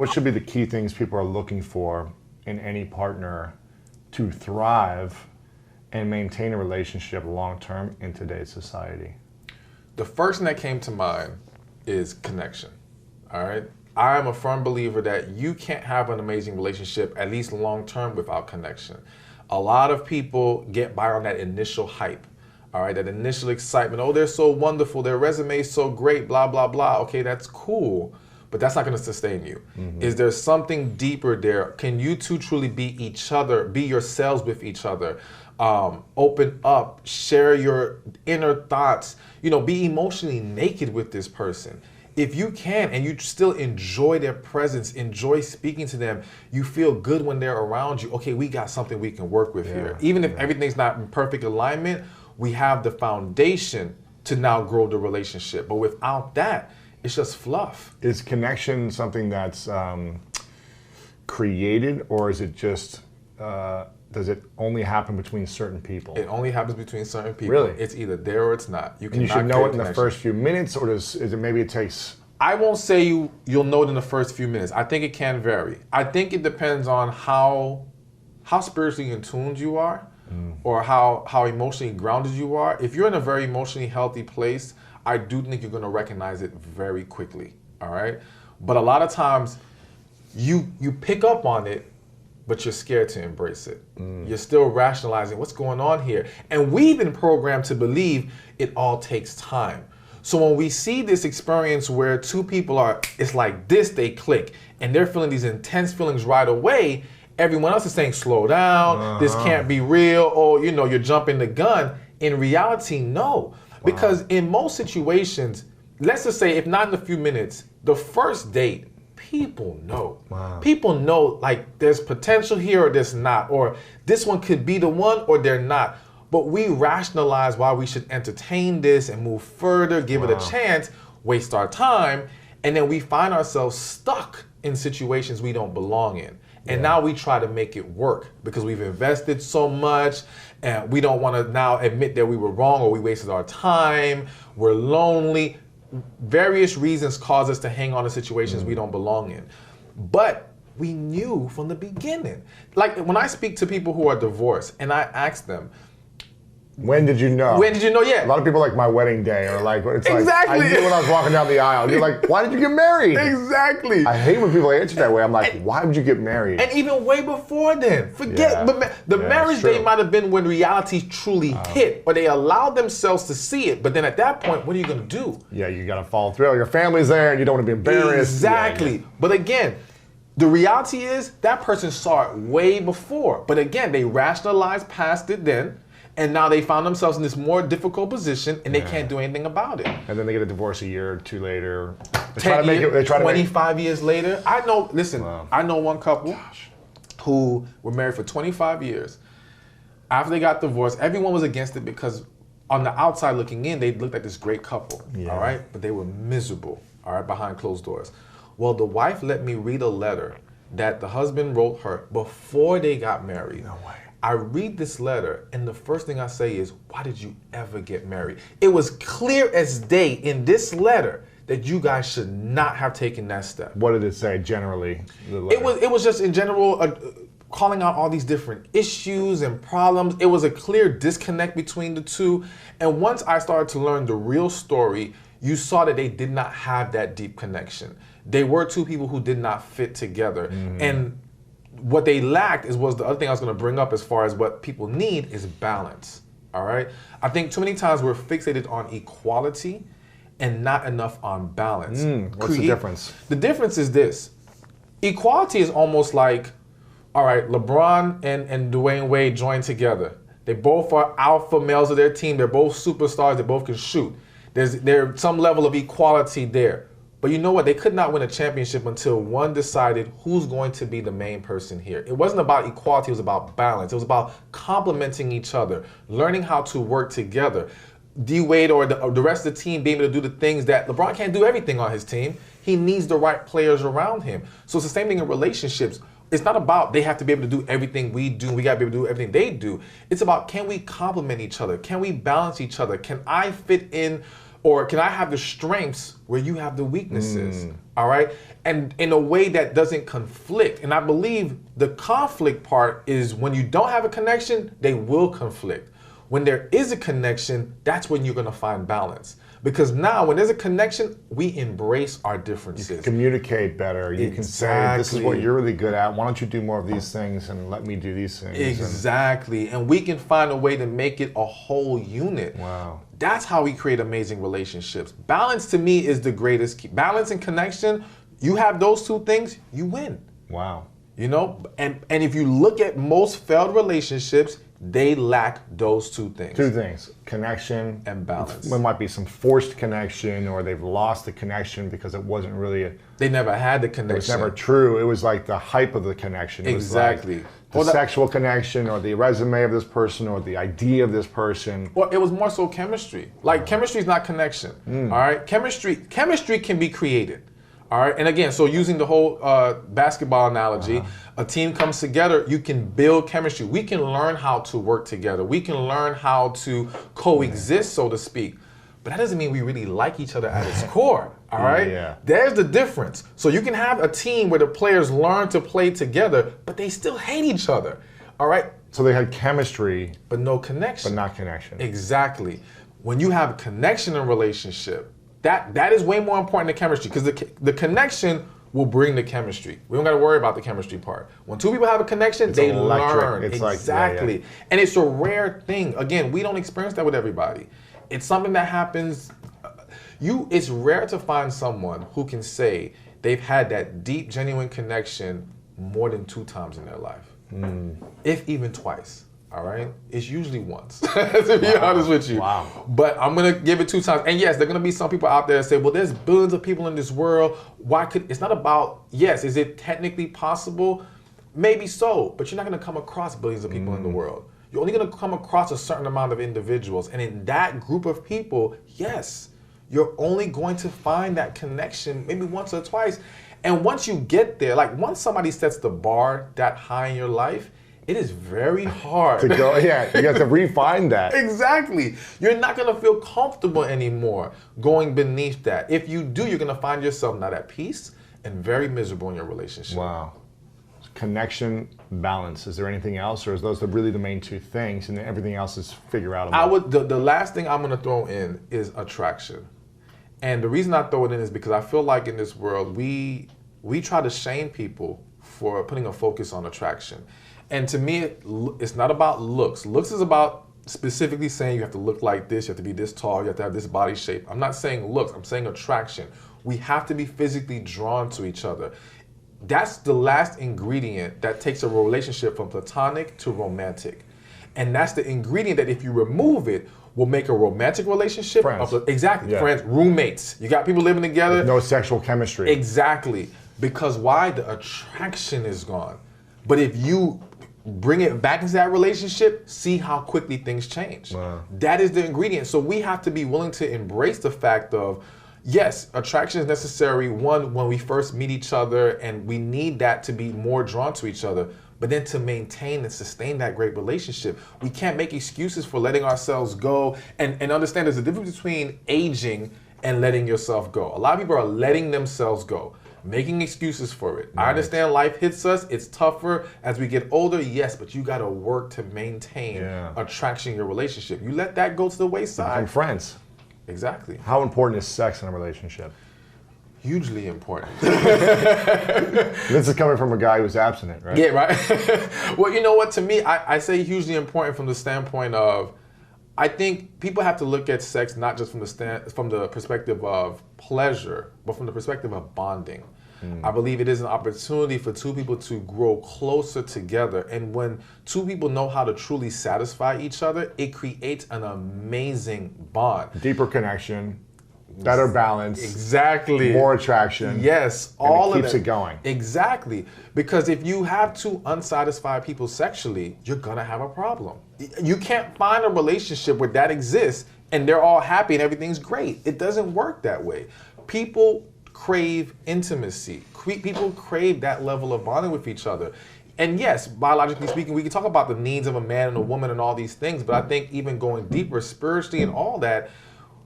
What should be the key things people are looking for in any partner to thrive and maintain a relationship long-term in today's society? The first thing that came to mind is connection, all right? I am a firm believer that you can't have an amazing relationship, at least long-term, without connection. A lot of people get by on that initial hype, all right? That initial excitement. Oh, they're so wonderful. Their resume is so great, blah, blah, blah. Okay, that's cool, but that's not gonna sustain you. Is there something deeper there? Can you two truly be each other, be yourselves with each other? Open up, share your inner thoughts, be emotionally naked with this person. If you can, and you still enjoy their presence, enjoy speaking to them, you feel good when they're around you. Okay, we got something we can work with here. Even if everything's not in perfect alignment, we have the foundation to now grow the relationship. But without that, it's just fluff. Is connection something that's created, or is it just, does it only happen between certain people? It only happens between certain people. Really? It's either there or it's not. And you should know it in the first few minutes, or is it maybe it takes... I won't say you'll know it in the first few minutes. I think it can vary. I think it depends on how spiritually in tuned you are, or how emotionally grounded you are. If you're in a very emotionally healthy place, I do think you're gonna recognize it very quickly, all right? But a lot of times, you pick up on it, but you're scared to embrace it. You're still rationalizing what's going on here. And we've been programmed to believe it all takes time. So when we see this experience where two people it's like this, they click, and they're feeling these intense feelings right away, everyone else is saying, slow down, this can't be real, or you're jumping the gun. In reality, no. Because in most situations, let's just say if not in a few minutes, the first date, people know. People know, like, there's potential here or there's not, or this one could be the one or they're not. But we rationalize why we should entertain this and move further, give it a chance, waste our time, and then we find ourselves stuck in situations we don't belong in. And now we try to make it work because we've invested so much, and we don't want to now admit that we were wrong or we wasted our time, we're lonely. Various reasons cause us to hang on to situations we don't belong in. But we knew from the beginning. Like when I speak to people who are divorced and I ask them, when did you know? When did you know? Yeah. A lot of people like my wedding day, or like, it's exactly. Like, I knew when I was walking down the aisle. You're like, why did you get married? Exactly. I hate when people answer that way. I'm like, why would you get married? And even way before then. Forget, the marriage day might have been when reality truly hit, or they allowed themselves to see it. But then at that point, what are you going to do? Yeah, you got to follow through. Your family's there and you don't want to be embarrassed. Exactly. Yeah. But again, the reality is that person saw it way before. But again, they rationalized past it then. And now they found themselves in this more difficult position, and they can't do anything about it. And then they get a divorce a year or two later. They 25 years later. I know, listen, I know one couple who were married for 25 years. After they got divorced, everyone was against it because on the outside looking in, they looked like this great couple, all right? But they were miserable, all right, behind closed doors. Well, the wife let me read a letter that the husband wrote her before they got married. No way. I read this letter, and the first thing I say is, why did you ever get married? It was clear as day in this letter that you guys should not have taken that step. What did it say generally? It was just in general calling out all these different issues and problems. It was a clear disconnect between the two. And once I started to learn the real story, you saw that they did not have that deep connection. They were two people who did not fit together. And what they lacked was the other thing I was going to bring up as far as what people need is balance, all right? I think too many times we're fixated on equality and not enough on balance. What's the difference? The difference is this. Equality is almost like, all right, LeBron and Dwayne Wade joined together. They both are alpha males of their team. They're both superstars. They both can shoot. There's some level of equality there. But you know what? They could not win a championship until one decided who's going to be the main person here. It wasn't about equality, it was about balance. It was about complementing each other, learning how to work together. D-Wade or the rest of the team being able to do the things that LeBron can't do everything on his team. He needs the right players around him. So it's the same thing in relationships. It's not about they have to be able to do everything we do, we got to be able to do everything they do. It's about, can we complement each other? Can we balance each other? Can I fit in Or can I have the strengths where you have the weaknesses? All right? And in a way that doesn't conflict. And I believe the conflict part is when you don't have a connection, they will conflict. When there is a connection, that's when you're going to find balance. Because now, when there's a connection, we embrace our differences. You can communicate better. You can say, this is what you're really good at. Why don't you do more of these things and let me do these things? Exactly. And we can find a way to make it a whole unit. Wow. That's how we create amazing relationships. Balance, to me, is the greatest key. Balance and connection, you have those two things, you win. Wow. You know? And if you look at most failed relationships, they lack those two things. Two things, connection and balance. There might be some forced connection, or they've lost the connection because it wasn't really they never had the connection. It was never true. It was like the hype of the connection. It exactly. Was like the sexual connection, or the resume of this person, or the idea of this person. Well, it was more so chemistry. Like, chemistry is not connection. All right? Chemistry can be created. All right, and again, so using the whole basketball analogy, a team comes together, you can build chemistry. We can learn how to work together. We can learn how to coexist, so to speak. But that doesn't mean we really like each other at its core, all right? Yeah. There's the difference. So you can have a team where the players learn to play together, but they still hate each other, all right? So they had chemistry. But no connection. But not connection. Exactly. When you have connection in a relationship, that is way more important than chemistry, because the connection will bring the chemistry. We don't got to worry about the chemistry part. When two people have a connection, they learn. It's exactly. Like, and it's a rare thing. Again, we don't experience that with everybody. It's something that happens. It's rare to find someone who can say they've had that deep, genuine connection more than 2 times in their life, if even twice. All right, it's usually once, to be honest with you. Wow. But I'm gonna give it 2 times. And yes, there are gonna be some people out there that say, well, there's billions of people in this world. Why could, it's not about, yes, is it technically possible? Maybe so, but you're not gonna come across billions of people in the world. You're only gonna come across a certain amount of individuals. And in that group of people, yes, you're only going to find that connection maybe once or twice. And once you get there, like once somebody sets the bar that high in your life, it is very hard to go. Yeah, you have to refine that. Exactly. You're not going to feel comfortable anymore going beneath that. If you do, you're going to find yourself not at peace and very miserable in your relationship. Wow. Connection, balance. Is there anything else, or is those really the main 2 things, and then everything else is figure out? The last thing I'm going to throw in is attraction, and the reason I throw it in is because I feel like in this world we try to shame people for putting a focus on attraction. And to me, it's not about looks. Looks is about specifically saying you have to look like this, you have to be this tall, you have to have this body shape. I'm not saying looks, I'm saying attraction. We have to be physically drawn to each other. That's the last ingredient that takes a relationship from platonic to romantic. And that's the ingredient that if you remove it, will make a romantic relationship. Friends. Exactly, yeah. Friends, roommates. You got people living together. With no sexual chemistry. Exactly. Because why? The attraction is gone. But if you bring it back into that relationship, see how quickly things change. Wow. That is the ingredient. So we have to be willing to embrace the fact of, yes, attraction is necessary, one, when we first meet each other, and we need that to be more drawn to each other. But then to maintain and sustain that great relationship, we can't make excuses for letting ourselves go. And understand there's a difference between aging and letting yourself go. A lot of people are letting themselves go, making excuses for it. Right. I understand life hits us, it's tougher as we get older, yes, but you gotta work to maintain attraction in your relationship. You let that go to the wayside. Become friends. Exactly. How important is sex in a relationship? Hugely important. This is coming from a guy who's abstinent, right? Yeah, right. Well, you know what, to me, I say hugely important from the standpoint of, I think people have to look at sex not just from the perspective of pleasure, but from the perspective of bonding. I believe it is an opportunity for 2 people to grow closer together. And when 2 people know how to truly satisfy each other, it creates an amazing bond. Deeper connection, better balance. Exactly. More attraction. Yes. All of it. Keeps it going. Exactly. Because if you have 2 unsatisfied people sexually, you're going to have a problem. You can't find a relationship where that exists and they're all happy and everything's great. It doesn't work that way. People crave intimacy. People crave that level of bonding with each other. And yes, biologically speaking, we can talk about the needs of a man and a woman and all these things, but I think even going deeper spiritually and all that,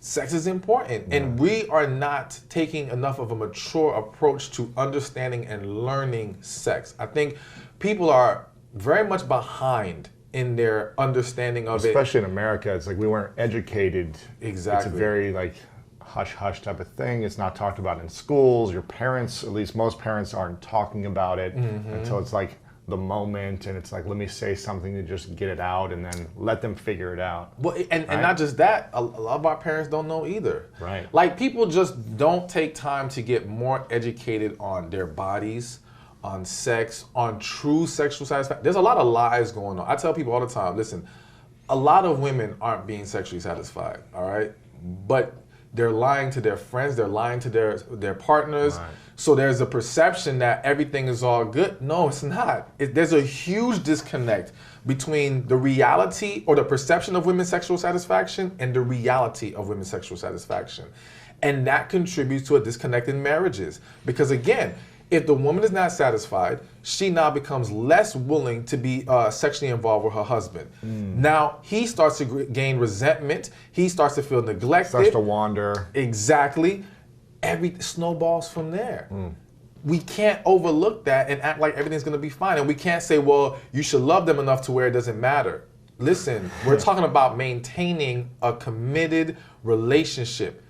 sex is important, and we are not taking enough of a mature approach to understanding and learning sex. I think people are very much behind in their understanding of it. Especially in America, it's like we weren't educated. Exactly. It's a very like hush-hush type of thing. It's not talked about in schools. Your parents, at least most parents, aren't talking about it until it's like the moment, and it's like, let me say something to just get it out, and then let them figure it out. Well, and not just that, a lot of our parents don't know either. Right. Like, people just don't take time to get more educated on their bodies, on sex, on true sexual satisfaction. There's a lot of lies going on. I tell people all the time, listen, a lot of women aren't being sexually satisfied, all right? But they're lying to their friends, they're lying to their partners. Right. So there's a perception that everything is all good. No, it's not. There's a huge disconnect between the reality or the perception of women's sexual satisfaction and the reality of women's sexual satisfaction. And that contributes to a disconnect in marriages. Because again, if the woman is not satisfied, she now becomes less willing to be sexually involved with her husband. Now, he starts to gain resentment. He starts to feel neglected. Starts to wander. Exactly. Snowballs from there. We can't overlook that and act like everything's going to be fine. And we can't say, well, you should love them enough to where it doesn't matter. Listen, we're talking about maintaining a committed relationship.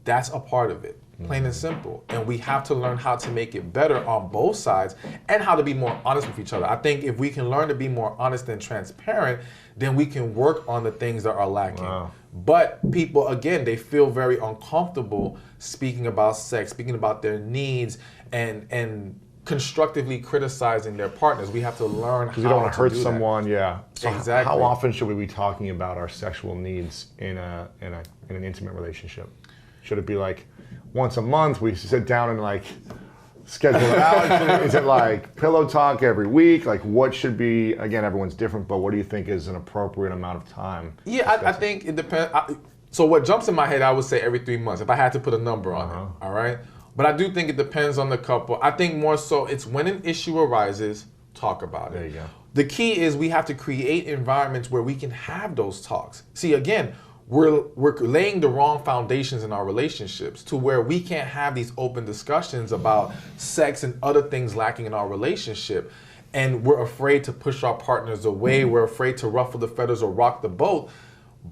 That's a part of it. Plain and simple. And we have to learn how to make it better on both sides and how to be more honest with each other. I think if we can learn to be more honest and transparent, then we can work on the things that are lacking. Wow. But people, again, they feel very uncomfortable speaking about sex, speaking about their needs, and constructively criticizing their partners. We have to learn how to do that. Because you don't want to hurt someone, yeah. So exactly. How often should we be talking about our sexual needs in an intimate relationship? Should it be like once a month we sit down and like schedule it out? Is it like pillow talk every week? Like, what should be, again, everyone's different, but what do you think is an appropriate amount of time? Yeah, I think it depends. So what jumps in my head, I would say every 3 months, if I had to put a number on it, all right? But I do think it depends on the couple. I think more so it's when an issue arises, talk about it. There you go. The key is we have to create environments where we can have those talks. See, again, we're laying the wrong foundations in our relationships to where we can't have these open discussions about sex and other things lacking in our relationship. And we're afraid to push our partners away. We're afraid to ruffle the feathers or rock the boat.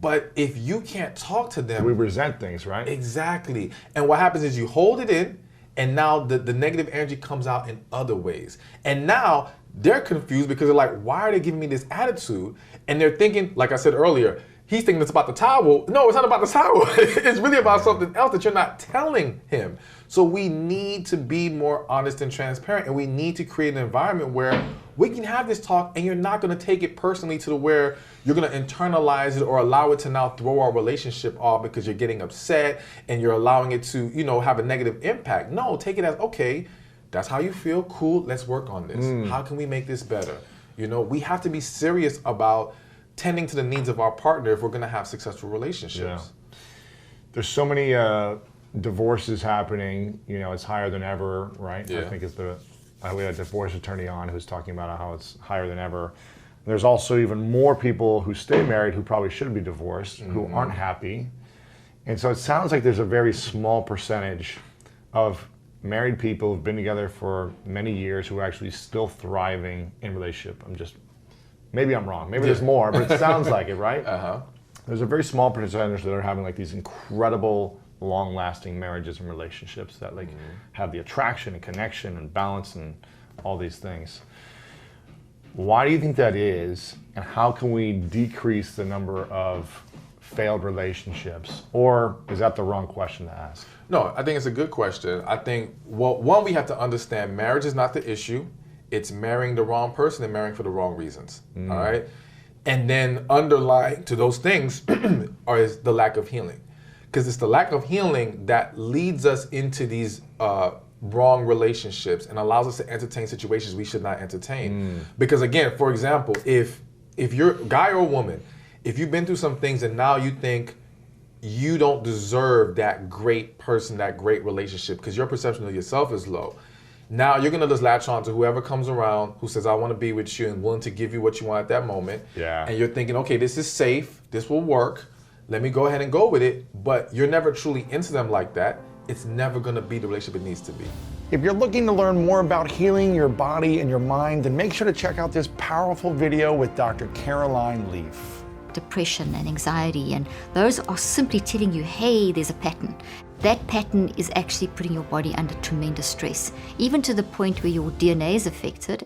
But if you can't talk to them... We resent things, right? Exactly. And what happens is you hold it in, and now the negative energy comes out in other ways. And now they're confused because they're like, why are they giving me this attitude? And they're thinking, like I said earlier, he's thinking it's about the towel. No, it's not about the towel. It's really about something else that you're not telling him. So we need to be more honest and transparent, and we need to create an environment where we can have this talk and you're not going to take it personally to the where you're going to internalize it or allow it to now throw our relationship off because you're getting upset and you're allowing it to, have a negative impact. No, take it as, okay, that's how you feel. Cool. Let's work on this. How can we make this better? We have to be serious about tending to the needs of our partner if we're going to have successful relationships. Yeah. There's so many divorces happening. It's higher than ever, right? Yeah. I think we had a divorce attorney on who's talking about how it's higher than ever. There's also even more people who stay married who probably should be divorced, who aren't happy. And so it sounds like there's a very small percentage of married people who've been together for many years who are actually still thriving in relationship. Maybe I'm wrong. Maybe there's more, but it sounds like it, right? There's a very small percentage that are having like these incredible, long-lasting marriages and relationships that have the attraction and connection and balance and all these things. Why do you think that is, and how can we decrease the number of failed relationships? Or is that the wrong question to ask? No, I think it's a good question. I think, one, we have to understand marriage is not the issue. It's marrying the wrong person and marrying for the wrong reasons, all right? And then underlying to those things is the lack of healing. Because it's the lack of healing that leads us into these wrong relationships and allows us to entertain situations we should not entertain. Because again, for example, if you're a guy or a woman, if you've been through some things and now you think you don't deserve that great person, that great relationship, because your perception of yourself is low, now you're going to just latch on to whoever comes around who says, I want to be with you and willing to give you what you want at that moment. Yeah. And you're thinking, okay, this is safe. This will work. let me go ahead and go with it, but you're never truly into them like that, it's never gonna be the relationship it needs to be. If you're looking to learn more about healing your body and your mind, then make sure to check out this powerful video with Dr. Caroline Leaf. Depression and anxiety, and those are simply telling you, hey, there's a pattern. That pattern is actually putting your body under tremendous stress, even to the point where your DNA is affected